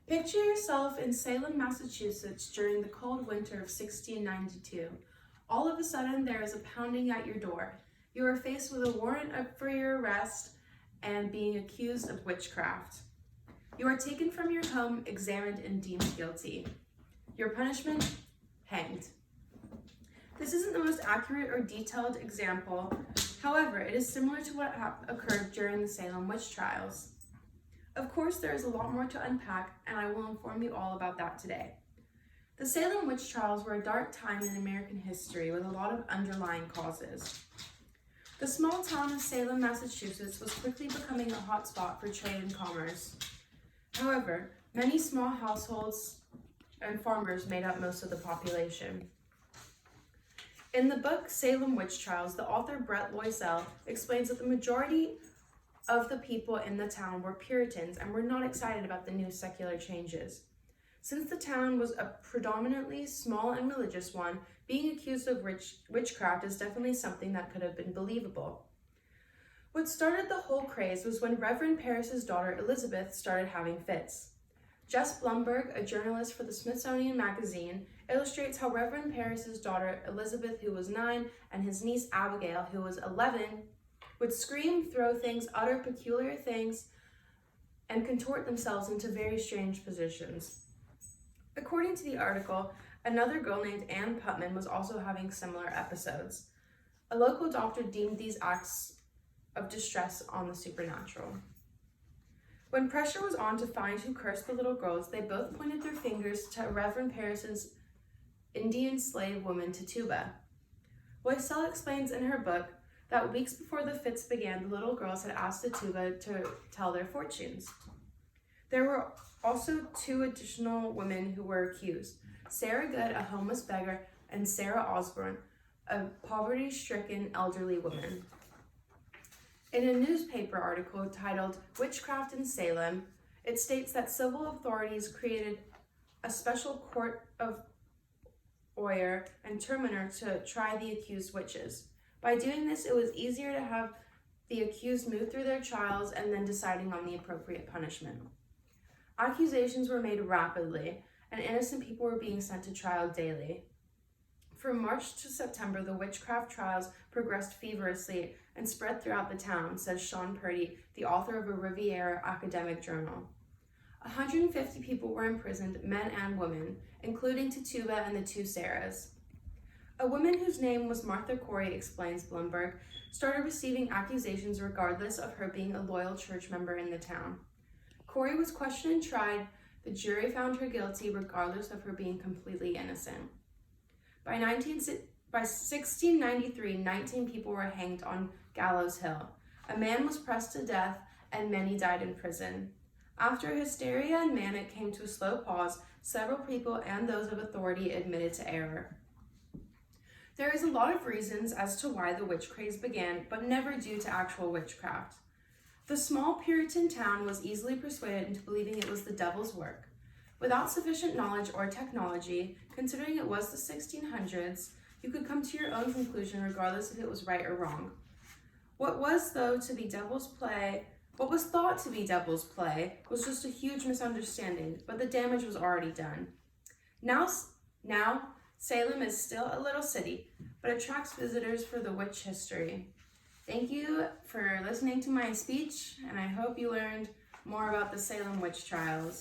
Picture yourself in Salem, Massachusetts during the cold winter of 1692. All of a sudden, there is a pounding at your door. You are faced with a warrant for your arrest and being accused of witchcraft. You are taken from your home, examined, and deemed guilty. Your punishment? Hanged. This isn't the most accurate or detailed example. However, it is similar to what occurred during the Salem witch trials. Of course, there is a lot more to unpack, and I will inform you all about that today. The Salem witch trials were a dark time in American history with a lot of underlying causes. The small town of Salem, Massachusetts was quickly becoming a hotspot for trade and commerce. However, many small households and farmers made up most of the population. In the book Salem Witch Trials, the author Brett Loisel explains that the majority of the people in the town were Puritans and were not excited about the new secular changes. Since the town was a predominantly small and religious one, being accused of witchcraft is definitely something that could have been believable. What started the whole craze was when Reverend Parris's daughter Elizabeth started having fits. Jess Blumberg, a journalist for the Smithsonian Magazine, illustrates how Reverend Parris's daughter Elizabeth, who was 9, and his niece Abigail, who was 11, would scream, throw things, utter peculiar things, and contort themselves into very strange positions. According to the article, another girl named Ann Putman was also having similar episodes. A local doctor deemed these acts of distress on the supernatural. When pressure was on to find who cursed the little girls, they both pointed their fingers to Reverend Parris's Indian slave woman, Tituba. Loisel explains in her book that weeks before the fits began, the little girls had asked Tituba to tell their fortunes. There were also 2 additional women who were accused: Sarah Good, a homeless beggar, and Sarah Osborne, a poverty-stricken elderly woman. In a newspaper article titled "Witchcraft in Salem," it states that civil authorities created a special court of oyer and terminer to try the accused witches. By doing this, it was easier to have the accused move through their trials and then deciding on the appropriate punishment. Accusations were made rapidly, and innocent people were being sent to trial daily. From March to September, the witchcraft trials progressed feverishly and spread throughout the town, says Sean Purdy, the author of a Riviera academic journal. 150 people were imprisoned, men and women, including Tituba and the 2 Sarahs. A woman whose name was Martha Corey, explains Blumberg, started receiving accusations regardless of her being a loyal church member in the town. Corey was questioned and tried. The jury found her guilty regardless of her being completely innocent. By 1693, 19 people were hanged on Gallows Hill. A man was pressed to death, and many died in prison. After hysteria and manic came to a slow pause, several people and those of authority admitted to error. There is a lot of reasons as to why the witch craze began, but never due to actual witchcraft. The small Puritan town was easily persuaded into believing it was the devil's work. Without sufficient knowledge or technology, considering it was the 1600s, you could come to your own conclusion regardless if it was right or wrong. What was thought to be devil's play was just a huge misunderstanding, but the damage was already done. Now, Salem is still a little city, but attracts visitors for the witch history. Thank you for listening to my speech, and I hope you learned more about the Salem witch trials.